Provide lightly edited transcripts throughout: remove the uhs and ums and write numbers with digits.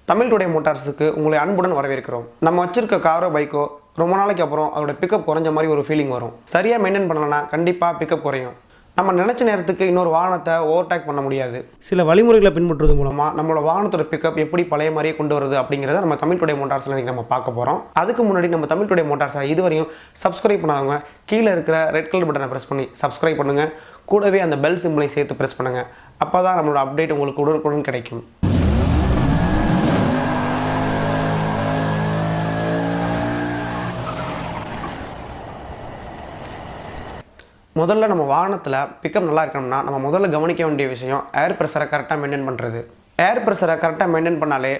Tamil today மோட்டார்ஸுக்கு உங்களை அன்புடன் வரவேற்கிறோம். நம்ம வச்சிருக்க காரோ பைக்கோ ரொம்ப நாளைக்கு அப்புறம் அதோட பிக்கப் குறைஞ்ச மாதிரி ஒரு ஃபீலிங் வரும். சரியாக மெயின்டைன் பண்ணலன்னா கண்டிப்பாக பிக்கப் குறையும். நம்ம நினச்ச நேரத்துக்கு இன்னொரு வாகனத்தை ஓவர்டேக் பண்ண முடியாது. சில வழிமுறைகளை பின்பற்றுறது மூலமாக நம்மளோட வாகனத்தோட பிக்கப் எப்படி பழைய மாதிரியே கொண்டு வருது அப்படிங்கிறத நம்ம தமிழ் டுடே மோட்டார்ஸில் இன்றைக்கி நம்ம பார்க்க போகிறோம். அதுக்கு முன்னாடி நம்ம தமிழ் டுடே மோட்டார்ஸை இதுவரையும் சப்ஸ்கிரைப் பண்ணாதவங்க கீழே இருக்கிற ரெட் கலர் பட்டனை ப்ரெஸ் பண்ணி சப்ஸ்கிரைப் பண்ணுங்கள். கூடவே அந்த பெல் சிம்பிளையும் சேர்த்து ப்ரெஸ் பண்ணுங்கள். அப்போ தான் நம்மளோட அப்டேட் உங்களுக்கு உடனுக்குடன் கிடைக்கும். முதல்ல நம்ம வாகனத்தில் பிக்கப் நல்லா இருக்கணும்னா நம்ம முதல்ல கவனிக்க வேண்டிய விஷயம் ஏர் ப்ரெஷரை கரெக்டாக மெயின்டைன் பண்ணுறது. ஏர் ப்ரெஷரை கரெக்டாக மெயின்டைன் பண்ணாலே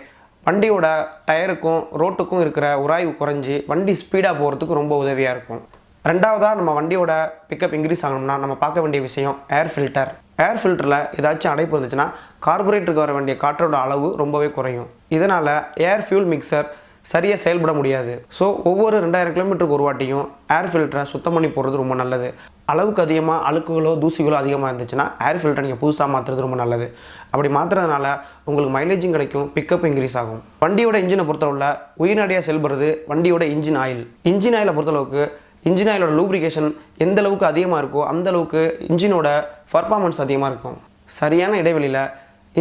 வண்டியோட டயருக்கும் ரோட்டுக்கும் இருக்கிற உராய்வு குறைஞ்சி வண்டி ஸ்பீடாக போகிறதுக்கு ரொம்ப உதவியாக இருக்கும். ரெண்டாவதாக நம்ம வண்டியோட பிக்கப் இன்க்ரீஸ் ஆகணும்னா நம்ம பார்க்க வேண்டிய விஷயம் ஏர் ஃபில்டர். ஏர் ஃபில்டரில் ஏதாச்சும் அடைப்பு இருந்துச்சுன்னா கார்பரேட்டருக்கு வர வேண்டிய காற்றோட அளவு ரொம்பவே குறையும். இதனால் ஏர் ஃபியூல் மிக்சர் சரியாக செயல்பட முடியாது. ஸோ ஒவ்வொரு 2000 கிலோமீட்டருக்கு ஒரு வாட்டியும் ஏர் ஃபில்டரை சுத்தம் பண்ணி போடுறது ரொம்ப நல்லது. அளவுக்கு அதிகமாக அழுக்குகளோ தூசிகளோ அதிகமாக இருந்துச்சுன்னா ஏர் ஃபில்டரை நீங்கள் புதுசாக மாற்றுறது ரொம்ப நல்லது. அப்படி மாற்றுறதுனால உங்களுக்கு மைலேஜும் கிடைக்கும், பிக்கப் இன்க்ரீஸ் ஆகும். வண்டியோட இன்ஜினை பொறுத்தளவில் உயிர்நடையாக செயல்படுறது வண்டியோட இன்ஜின் ஆயில். இன்ஜின் ஆயிலை பொறுத்தளவுக்கு இன்ஜின் ஆயிலோட லூப்ரிகேஷன் எந்த அளவுக்கு அதிகமாக இருக்கோ அந்த அளவுக்கு இன்ஜினோட பர்ஃபார்மன்ஸ் அதிகமாக இருக்கும். சரியான இடைவெளியில்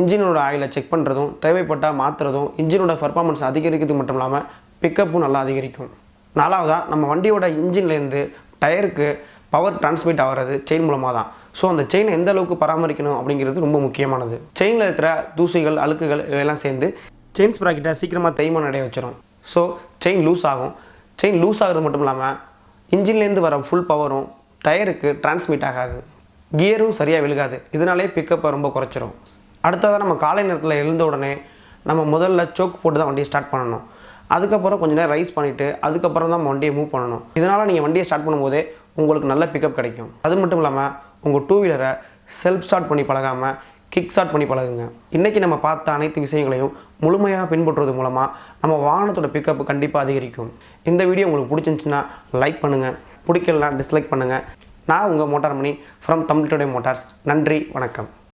இன்ஜினோட ஆயிலை செக் பண்ணுறதும் தேவைப்பட்டால் மாற்றுறதும் இன்ஜினோட பர்ஃபார்மன்ஸ் அதிகரிக்கிறது மட்டும் இல்லாமல் பிக்கப்பும் நல்லா அதிகரிக்கும். நாலாவதாக நம்ம வண்டியோட இன்ஜின்லேருந்து டயருக்கு பவர் டிரான்ஸ்மிட் ஆகிறது செயின் மூலமாக தான். ஸோ அந்த செயினை எந்த அளவுக்கு பராமரிக்கணும் அப்படிங்கிறது ரொம்ப முக்கியமானது. செயினில் இருக்கிற தூசிகள் அழுக்குகள் இதெல்லாம் சேர்ந்து செயின் ஸ்ப்ராக்கெட்டை சீக்கிரமாக தேய்மானம் அடைய வச்சிடும். ஸோ செயின் லூஸ் ஆகும். செயின் லூஸ் ஆகிறது மட்டும் இல்லாமல் இன்ஜின்லேருந்து வர ஃபுல் பவரும் டயருக்கு டிரான்ஸ்மிட் ஆகாது, கியரும் சரியாக விழுகாது. இதனாலே பிக்கப்பை ரொம்ப குறைச்சிரும். அடுத்ததாக நம்ம காலை நேரத்தில் எழுந்த உடனே நம்ம முதல்ல சோக் போட்டு தான் வண்டியை ஸ்டார்ட் பண்ணணும். அதுக்கப்புறம் கொஞ்சம் நேரம் ரைஸ் பண்ணிவிட்டு அதுக்கப்புறம் தான் நம்ம வண்டியை மூவ் பண்ணணும். இதனால் நீங்கள் வண்டியை ஸ்டார்ட் பண்ணும்போதே உங்களுக்கு நல்ல பிக்கப் கிடைக்கும். அது மட்டும் இல்லாமல் உங்கள் டூ வீலரை செல்ஃப் ஸ்டார்ட் பண்ணி பழகாமல் கிக் ஸ்டார்ட் பண்ணி பழகுங்க. இன்றைக்கி நம்ம பார்த்த அனைத்து விஷயங்களையும் முழுமையாக பின்பற்றுறது மூலமாக நம்ம வாகனத்தோட பிக்கப் கண்டிப்பாக அதிகரிக்கும். இந்த வீடியோ உங்களுக்கு பிடிச்சிருந்துச்சுன்னா லைக் பண்ணுங்கள், பிடிக்கலனா டிஸ்லைக் பண்ணுங்கள். நான் உங்கள் motor Mani from Tamil today motors. நன்றி, வணக்கம்.